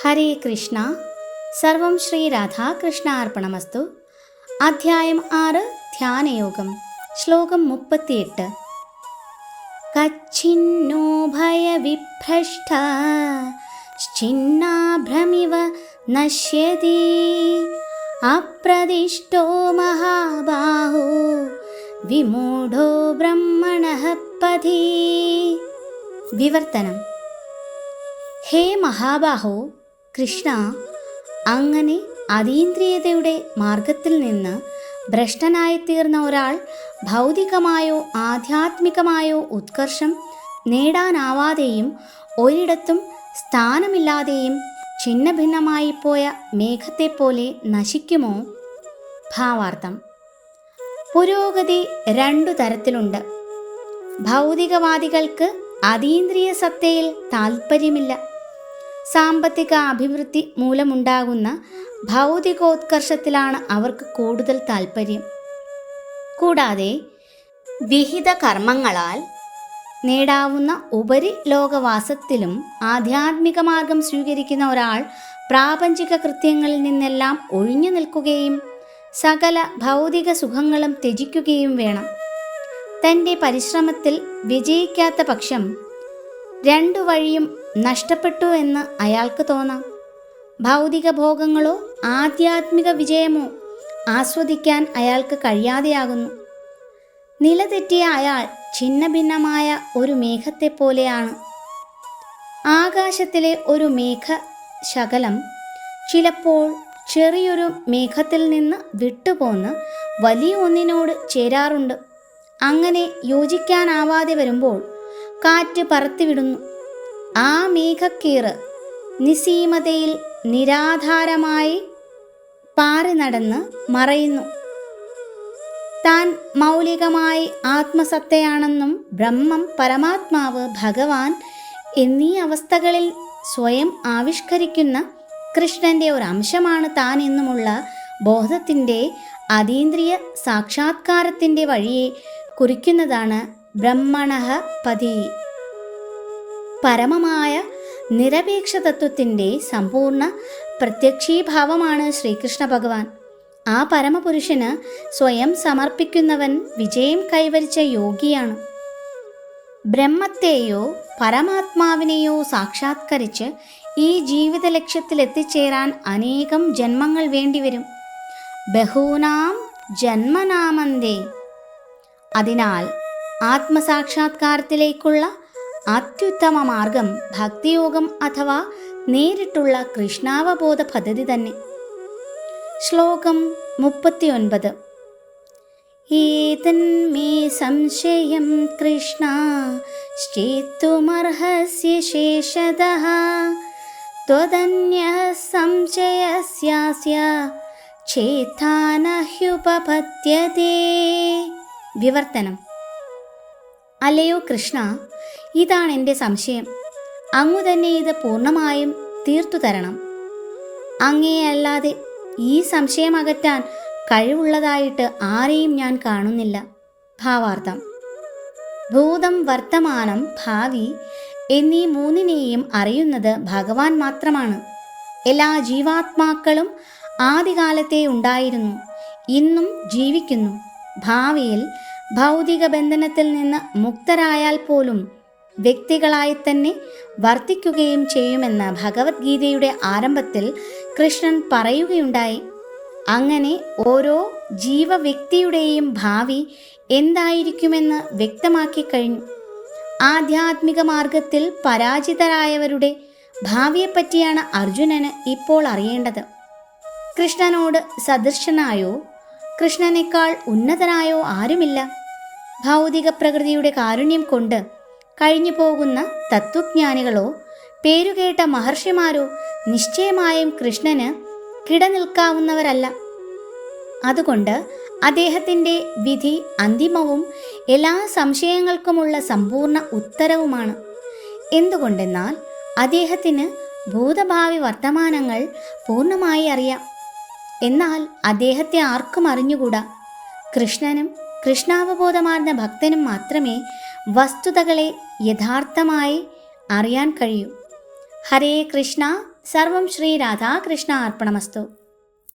ഹരേ കൃഷ്ണ. സർവം ശ്രീ രാധാകൃഷ്ണാർപ്പണമസ്തു. അധ്യായം 6 ധ്യാനയോഗം. ശ്ലോകം 38. കച്ഛിന്നോ ഭയവിഭ്രഷ്ട ശ്ചിന്നാഭ്രമിവ നശ്യതി അപ്രദിഷ്ടോ മഹാബാഹോ വിമൂഢോ ബ്രഹ്മണഃ പഥി. വിവർത്തനം. ഹേ മഹാബാഹോ കൃഷ്ണ, അങ്ങനെ അതീന്ദ്രിയതയുടെ മാർഗത്തിൽ നിന്ന് ഭ്രഷ്ടനായിത്തീർന്ന ഒരാൾ ഭൗതികമായോ ആധ്യാത്മികമായോ ഉത്കർഷം നേടാനാവാതെയും ഒരിടത്തും സ്ഥാനമില്ലാതെയും ഛിന്നഭിന്നമായിപ്പോയ മേഘത്തെപ്പോലെ നശിക്കുമോ? ഭാവാർത്ഥം. പുരോഗതി 2 തരത്തിലുണ്ട്. ഭൗതികവാദികൾക്ക് അതീന്ദ്രിയ സത്തയിൽ താൽപ്പര്യമില്ല. സാമ്പത്തിക അഭിവൃദ്ധി മൂലമുണ്ടാകുന്ന ഭൗതികോത്കർഷത്തിലാണ് അവർക്ക് കൂടുതൽ താൽപ്പര്യം. കൂടാതെ വിഹിത കർമ്മങ്ങളാൽ നേടാവുന്ന ഉപരിലോകവാസത്തിലും ആധ്യാത്മിക മാർഗം സ്വീകരിക്കുന്ന ഒരാൾ പ്രാപഞ്ചിക കൃത്യങ്ങളിൽ നിന്നെല്ലാം ഒഴിഞ്ഞു നിൽക്കുകയും സകല ഭൗതിക സുഖങ്ങളും ത്യജിക്കുകയും വേണം. തൻ്റെ പരിശ്രമത്തിൽ വിജയിക്കാത്ത പക്ഷം 2 വഴിയും നഷ്ടപ്പെട്ടു എന്ന് അയാൾക്ക് തോന്നാം. ഭൗതിക ഭോഗങ്ങളോ ആധ്യാത്മിക വിജയമോ ആസ്വദിക്കാൻ അയാൾക്ക് കഴിയാതെയാകുന്നു. നിലതെറ്റിയ അയാൾ ഛിന്നഭിന്നമായ ഒരു മേഘത്തെപ്പോലെയാണ്. ആകാശത്തിലെ ഒരു മേഘശകലം ചിലപ്പോൾ ചെറിയൊരു മേഘത്തിൽ നിന്ന് വിട്ടുപോന്ന് വലിയ ഒന്നിനോട് ചേരാറുണ്ട്. അങ്ങനെ യോജിക്കാനാവാതെ വരുമ്പോൾ കാറ്റ് പറത്തിവിടുന്നു. ആ മേഘക്കീറ് നിസീമതയിൽ നിരാധാരമായി പാറി നടന്ന് മറയുന്നു. താൻ മൗലികമായി ആത്മസത്തയാണെന്നും ബ്രഹ്മം, പരമാത്മാവ്, ഭഗവാൻ എന്നീ അവസ്ഥകളിൽ സ്വയം ആവിഷ്കരിക്കുന്ന കൃഷ്ണൻ്റെ ഒരു അംശമാണ് താൻ എന്നുമുള്ള ബോധത്തിൻ്റെ അതീന്ദ്രിയ സാക്ഷാത്കാരത്തിൻ്റെ വഴിയെ കുറിക്കുന്നതാണ് ബ്രഹ്മണഃ പഥി. പരമമായ നിരപേക്ഷ തത്വത്തിൻ്റെ സമ്പൂർണ്ണ പ്രത്യക്ഷീഭാവമാണ് ശ്രീകൃഷ്ണ ഭഗവാൻ. ആ പരമപുരുഷന് സ്വയം സമർപ്പിക്കുന്നവൻ വിജയം കൈവരിച്ച യോഗിയാണ്. ബ്രഹ്മത്തെയോ പരമാത്മാവിനെയോ സാക്ഷാത്കരിച്ച് ഈ ജീവിത ലക്ഷ്യത്തിലെത്തിച്ചേരാൻ അനേകം ജന്മങ്ങൾ വേണ്ടിവരും. ബഹൂനാം ജന്മനാമന്തേ. അതിനാൽ ആത്മസാക്ഷാത്കാരത്തിലേക്കുള്ള അത്യുത്തമ മാർഗം ഭക്തിയോഗം അഥവാ നേരിട്ടുള്ള കൃഷ്ണാവബോധ പദ്ധതി തന്നെ. ശ്ലോകം 39. ഏതന്മേ സംശയം കൃഷ്ണ ശ്ചേത്തുമർഹസ്യ ശേഷതഃ ത്വദന്യഃ സംശയസ്യാസ്യ ചേത്താ നഹ്യുപപദ്യതേ. വിവർത്തനം. അല്ലയോ കൃഷ്ണ, ഇതാണ് എൻ്റെ സംശയം. അങ്ങു തന്നെ ഇത് പൂർണ്ണമായും തീർത്തു തരണം. അങ്ങേയല്ലാതെ ഈ സംശയം അകറ്റാൻ കഴിവുള്ളതായിട്ട് ആരെയും ഞാൻ കാണുന്നില്ല. ഭാവാർത്ഥം. ഭൂതം, വർത്തമാനം, ഭാവി എന്നീ 3നെയും അറിയുന്നത് ഭഗവാൻ മാത്രമാണ്. എല്ലാ ജീവാത്മാക്കളും ആദികാലത്തെ ഉണ്ടായിരുന്നു, ഇന്നും ജീവിക്കുന്നു. ഭാവിയിൽ ഭൗതിക ബന്ധനത്തിൽ നിന്ന് മുക്തരായാൽ പോലും വ്യക്തികളായി തന്നെ വർത്തിക്കുകയും ചെയ്യുമെന്ന് ഭഗവത്ഗീതയുടെ ആരംഭത്തിൽ കൃഷ്ണൻ പറയുകയുണ്ടായി. അങ്ങനെ ഓരോ ജീവവ്യക്തിയുടെയും ഭാവി എന്തായിരിക്കുമെന്ന് വ്യക്തമാക്കി കഴിഞ്ഞു. ആധ്യാത്മിക മാർഗത്തിൽ പരാജിതരായവരുടെ ഭാവിയെപ്പറ്റിയാണ് അർജുനന് ഇപ്പോൾ അറിയേണ്ടത്. കൃഷ്ണനോട് സദൃശനായോ കൃഷ്ണനേക്കാൾ ഉന്നതനായോ ആരുമില്ല. ഭൗതിക പ്രകൃതിയുടെ കാരുണ്യം കൊണ്ട് കഴിഞ്ഞു പോകുന്ന തത്വജ്ഞാനികളോ പേരുകേട്ട മഹർഷിമാരോ നിശ്ചയമായും കൃഷ്ണന് കിടനിൽക്കാവുന്നവരല്ല. അതുകൊണ്ട് അദ്ദേഹത്തിൻ്റെ വിധി അന്തിമവും എല്ലാ സംശയങ്ങൾക്കുമുള്ള സമ്പൂർണ്ണ ഉത്തരവുമാണ്. എന്തുകൊണ്ടെന്നാൽ അദ്ദേഹത്തിന് ഭൂതഭാവി വർത്തമാനങ്ങൾ പൂർണ്ണമായി അറിയാം. എന്നാൽ അദ്ദേഹത്തെ ആർക്കും അറിഞ്ഞുകൂടാ. കൃഷ്ണനും കൃഷ്ണാവബോധമാർന്ന ഭക്തനും മാത്രമേ വസ്തുതകളെ യഥാർത്ഥമായി അറിയാൻ കഴിയൂ. ഹരേ കൃഷ്ണ. സർവം ശ്രീ രാധാകൃഷ്ണ അർപ്പണമസ്തു.